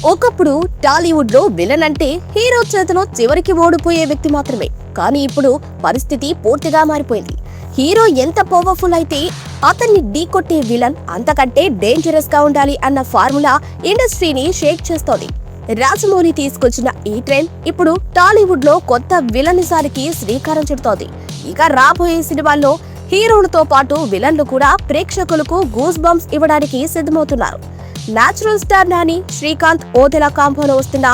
ఒకప్పుడు టాలీవుడ్ లో విలన్ అంటే హీరో చేతిలో చివరికి ఓడిపోయే వ్యక్తి మాత్రమే. కానీ ఇప్పుడు పరిస్థితి పూర్తిగా మారిపోయింది. హీరో ఎంత పవర్ఫుల్ అయితే అతన్ని ఢీకొట్టే విలన్ అంతకంటే డేంజరస్ గా ఉండాలి అన్న ఫార్ములా ఇండస్ట్రీని షేక్ చేస్తోంది. రాజమౌళి తీసుకొచ్చిన ఈ ట్రెండ్ ఇప్పుడు టాలీవుడ్ లో కొత్త విలనిజానికి శ్రీకారం చుడుతోంది. ఇక రాబోయే సినిమాల్లో హీరోలతో పాటు విలన్లు కూడా ప్రేక్షకులకు గూస్ బంప్స్ ఇవ్వడానికి సిద్ధమవుతున్నారు. నేచురల్ స్టార్ నాని, శ్రీకాంత్, ఓదెలా కాంబోలో వస్తున్న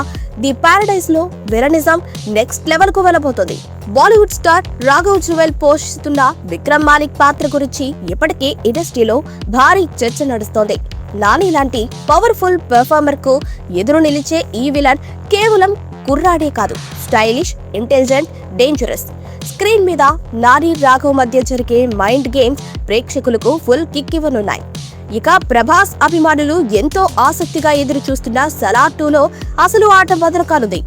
ది పారడైజ్ లో విలనిజం నెక్స్ట్ లెవెల్ కు వెళ్ళబోతోంది. బాలీవుడ్ స్టార్ రాఘవ్ జువెల్ పోషిస్తున్న విక్రమ్ మాలిక్ పాత్ర గురించి ఇప్పటికే ఇండస్ట్రీలో భారీ చర్చ నడుస్తోంది. నాని లాంటి పవర్ఫుల్ పెర్ఫార్మర్ కు ఎదురు నిలిచే ఈ విలన్ కేవలం కుర్రాడే కాదు, స్టైలిష్, ఇంటెలిజెంట్, డేంజరస్. స్క్రీన్ మీద నాని, రాఘవ్ మధ్య జరిగే మైండ్ గేమ్స్ ప్రేక్షకులకు ఫుల్ కిక్ ఇవ్వనున్నాయి. ఇక ప్రభాస్ అభిమానులు ఎంతో ఆసక్తిగా ఎదురు చూస్తున్న సలార్ 2లో అసలు ఆట మొదలుకానుంది.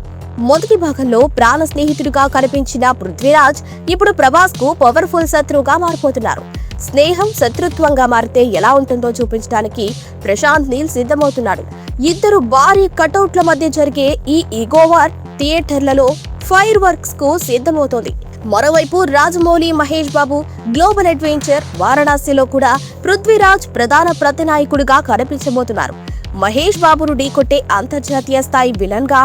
మొదటి భాగంలో ప్రాణ స్నేహితుడిగా కనిపించిన పృథ్వీరాజ్ ఇప్పుడు ప్రభాస్ కు పవర్ఫుల్ శత్రువుగా మారిపోతున్నారు. స్నేహం శత్రుత్వంగా మారితే ఎలా ఉంటుందో చూపించడానికి ప్రశాంత్ నీల్ సిద్ధమవుతున్నాడు. ఇద్దరు భారీ కటౌట్ల మధ్య జరిగే ఈ ఈగో వార్ థియేటర్లలో ఫైర్ వర్క్స్ కు సిద్ధమవుతోంది. మరోవైపు రాజమౌళి, మహేష్ బాబు గ్లోబల్ అడ్వెంచర్ వారణాసిలో కూడా పృథ్వీరాజ్ ప్రధాన ప్రతినాయకుడిగా కనిపించబోతున్నారు. మహేష్ బాబును ఢీకొట్టే అంతర్జాతీయ స్థాయి విలన్ గా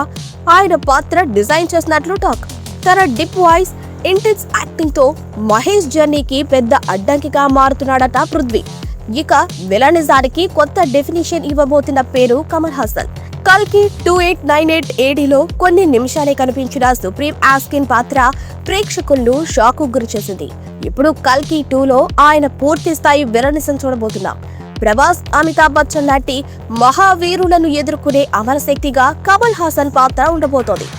ఆయన పాత్ర డిజైన్ చేసినట్లు టాక్. తన డిప్ వాయిస్, ఇంటెన్స్ యాక్టింగ్ తో మహేష్ జర్నీకి పెద్ద అడ్డంకిగా మారుతున్నాడట పృథ్వీ. ఇక విలనిజానికి కొత్త డెఫినేషన్ ఇవ్వబోతున్న పేరు కమల్ హాసన్. కల్కి 2898 ADలో కొన్ని నిమిషాలే కనిపించిన సుప్రీం ఆస్కిన్ పాత్ర ప్రేక్షకులను షాక్ కు గురిచేసింది. ఇప్పుడు కల్కి 2లో ఆయన పూర్తి స్థాయి విలనిజం చూడబోతున్నాం. ప్రభాస్, అమితాబ్ బచ్చన్ లాంటి మహావీరులను ఎదుర్కొనే అమరశక్తిగా కమల్ హాసన్ పాత్ర ఉండబోతోంది.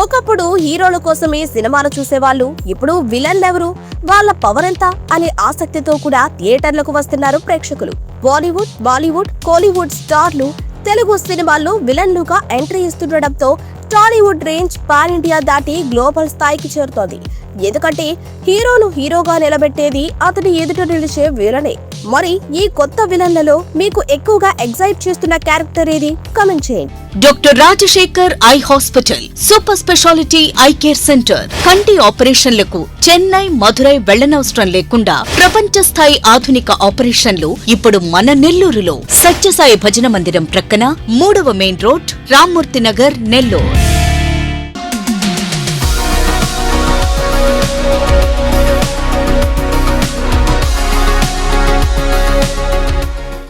ఒకప్పుడు హీరోల కోసమే సినిమాలు చూసేవాళ్ళు ఇప్పుడు విలన్లెవరు, వాళ్ళ పవర్ ఎంత అనే ఆసక్తితో కూడా థియేటర్లకు వస్తున్నారు ప్రేక్షకులు. బాలీవుడ్, బాలీవుడ్, కోలీవుడ్ స్టార్లు తెలుగు సినిమాల్లో విలన్లుగా ఎంట్రీ ఇస్తుండటంతో టాలీవుడ్ రేంజ్ పాన్ ఇండియా దాటి గ్లోబల్ స్థాయికి చేరుతోంది. ఎందుకంటే హీరోను హీరోగా నిలబెట్టేది అతని ఎదుట నిలిచే విలనే. మరి ఈ కొత్త విలన్లలో మీకు ఎక్కువగా ఎగ్జైట్ చేస్తున్న క్యారెక్టర్ ఏది? కామెంట్ చేయండి. Doctor Rajasekhar eye hospital super speciality eye care centre. కంటి ఆపరేషన్లకు చెన్నై, మధురై వెళ్లనవసరం లేకుండా ప్రపంచ స్థాయి ఆధునిక ఆపరేషన్లు ఇప్పుడు మన నెల్లూరులో. సత్యసాయి భజన మందిరం ప్రక్కన 3వ మెయిన్ రోడ్, రామ్మూర్తి నగర్, నెల్లూరు.